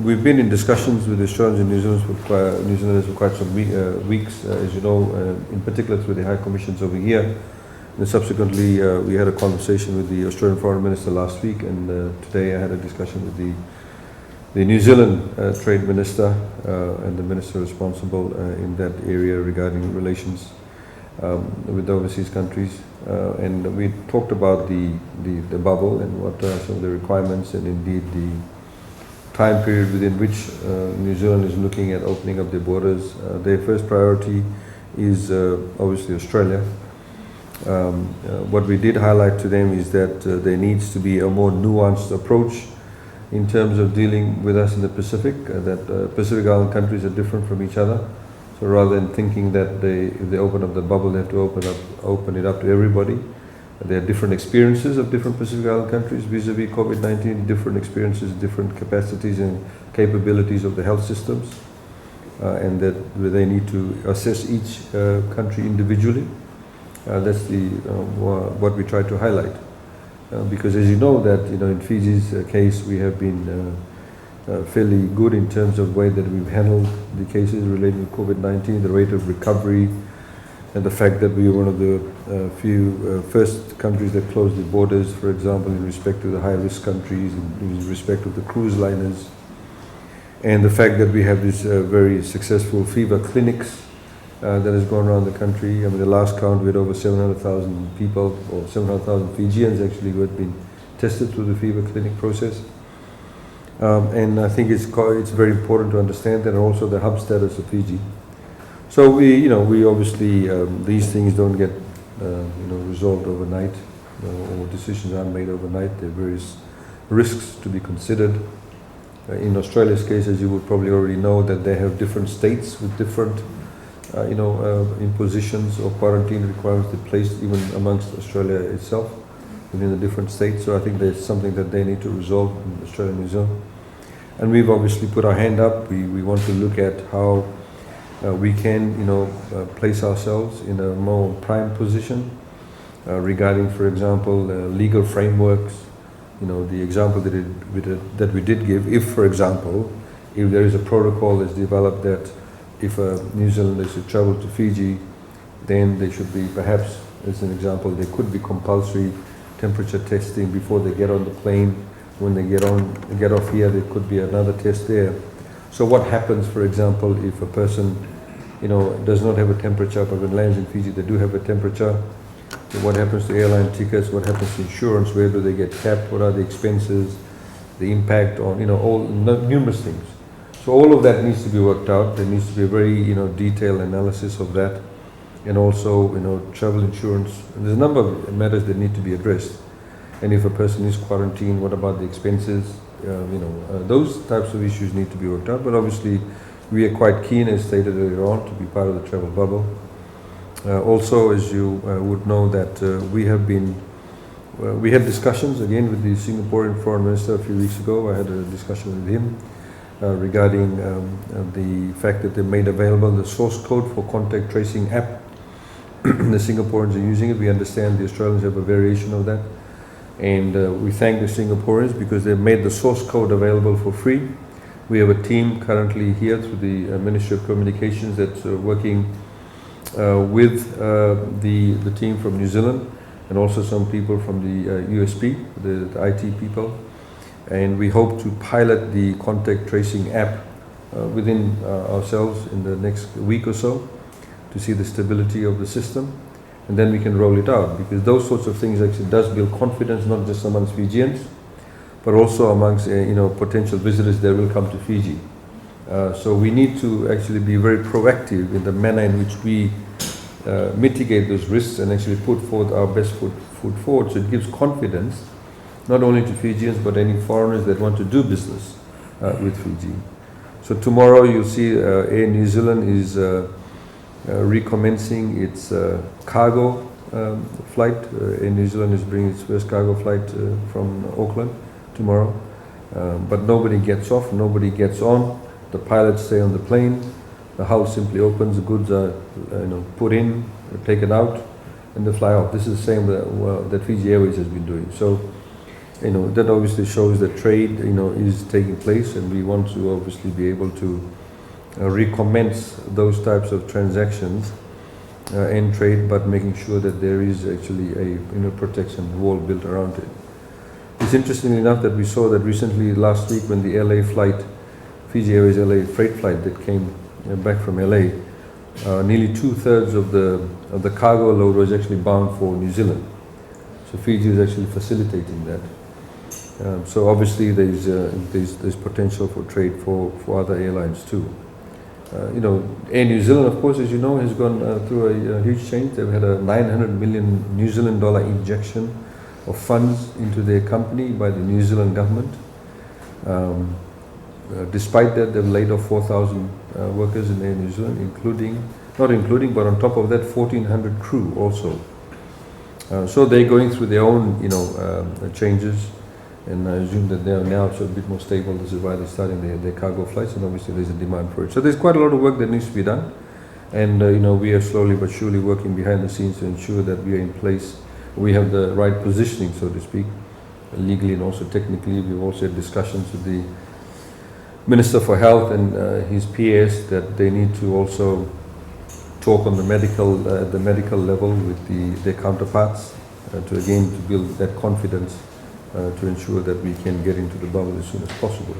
We've been in discussions with the Australians and New Zealanders for quite some weeks, as you know, in particular through the High Commissions over here. And subsequently, we had a conversation with the Australian Foreign Minister last week, and today I had a discussion with the New Zealand Trade Minister and the Minister responsible in that area regarding relations with the overseas countries. And we talked about the bubble and what are some of the requirements and indeed the time period within which New Zealand is looking at opening up their borders. Their first priority is obviously Australia. What we did highlight to them is that there needs to be a more nuanced approach in terms of dealing with us in the Pacific, that Pacific Island countries are different from each other. So rather than thinking that if they open up the bubble, they have to open it up to everybody. There are different experiences of different Pacific Island countries vis-a-vis COVID-19, different experiences, different capacities and capabilities of the health systems, and that they need to assess each country individually. That's what we try to highlight, because as you know that in Fiji's case we have been fairly good in terms of the way that we've handled the cases relating to COVID-19, the rate of recovery, and the fact that we were one of the few first countries that closed the borders, for example, in respect to the high-risk countries, in respect of the cruise liners, and the fact that we have these very successful fever clinics that has gone around the country. I mean, the last count we had over 700,000 people, or 700,000 Fijians actually, who had been tested through the fever clinic process. And I think it's very important to understand that, and also the hub status of Fiji. So we obviously these things don't get resolved overnight, or decisions aren't made overnight. There are various risks to be considered. In Australia's case, as you would probably already know, that they have different states with different impositions or quarantine requirements that placed even amongst Australia itself within the different states. So I think there's something that they need to resolve in Australia and New Zealand. And we've obviously put our hand up. We want to look at how we can, place ourselves in a more prime position regarding, for example, legal frameworks. The example that we did give, if, for example, if there is a protocol that's developed that if a New Zealander should travel to Fiji, then they should be, perhaps, as an example, there could be compulsory temperature testing before they get on the plane. When they get off here, there could be another test there. So what happens, for example, if a person, does not have a temperature, but when lands in Fiji, they do have a temperature? What happens to airline tickets? What happens to insurance? Where do they get capped? What are the expenses? The impact on, numerous things. So all of that needs to be worked out. There needs to be a very, detailed analysis of that, and also, travel insurance. And there's a number of matters that need to be addressed. And if a person is quarantined, what about the expenses? Those types of issues need to be worked out. But obviously, we are quite keen, as stated earlier on, to be part of the travel bubble. Also, as you would know, that we had discussions again with the Singaporean Foreign Minister a few weeks ago. I had a discussion with him regarding the fact that they made available the source code for contact tracing app. The Singaporeans are using it. We understand the Australians have a variation of that. And we thank the Singaporeans because they've made the source code available for free. We have a team currently here through the Ministry of Communications that's working with the team from New Zealand, and also some people from the USP, the IT people. And we hope to pilot the contact tracing app within ourselves in the next week or so to see the stability of the system. And then we can roll it out, because those sorts of things actually does build confidence, not just amongst Fijians, but also amongst potential visitors that will come to Fiji. So we need to actually be very proactive in the manner in which we mitigate those risks and actually put forth our best foot forward. So it gives confidence not only to Fijians but any foreigners that want to do business with Fiji. So tomorrow you'll see Air New Zealand is recommencing its cargo flight. Air New Zealand is bringing its first cargo flight from Auckland tomorrow. But nobody gets off, nobody gets on. The pilots stay on the plane. The hull simply opens, the goods are put in, taken out, and they fly off. This is the same that Fiji Airways has been doing. So that obviously shows that trade, is taking place, and we want to obviously be able to recommence those types of transactions and trade, but making sure that there is actually a protection wall built around it. It's interesting enough that we saw that recently last week when the LA flight, Fiji Airways LA freight flight that came back from LA, nearly 2/3 of the cargo load was actually bound for New Zealand. So Fiji is actually facilitating that. So obviously there's potential for trade for other airlines too. Air New Zealand, of course, as you know, has gone through a huge change. They've had a 900 million New Zealand dollar injection of funds into their company by the New Zealand government. Despite that, they've laid off 4,000 workers in Air New Zealand, but on top of that, 1,400 crew also. So they're going through their own, changes, and I assume that they are now a bit more stable. This is why they're starting their cargo flights, and obviously there's a demand for it. So there's quite a lot of work that needs to be done, and we are slowly but surely working behind the scenes to ensure that we are in place. We have the right positioning, so to speak, legally and also technically. We've also had discussions with the Minister for Health and his PS that they need to also talk on the medical level with their counterparts to build that confidence to ensure that we can get into the bubble as soon as possible.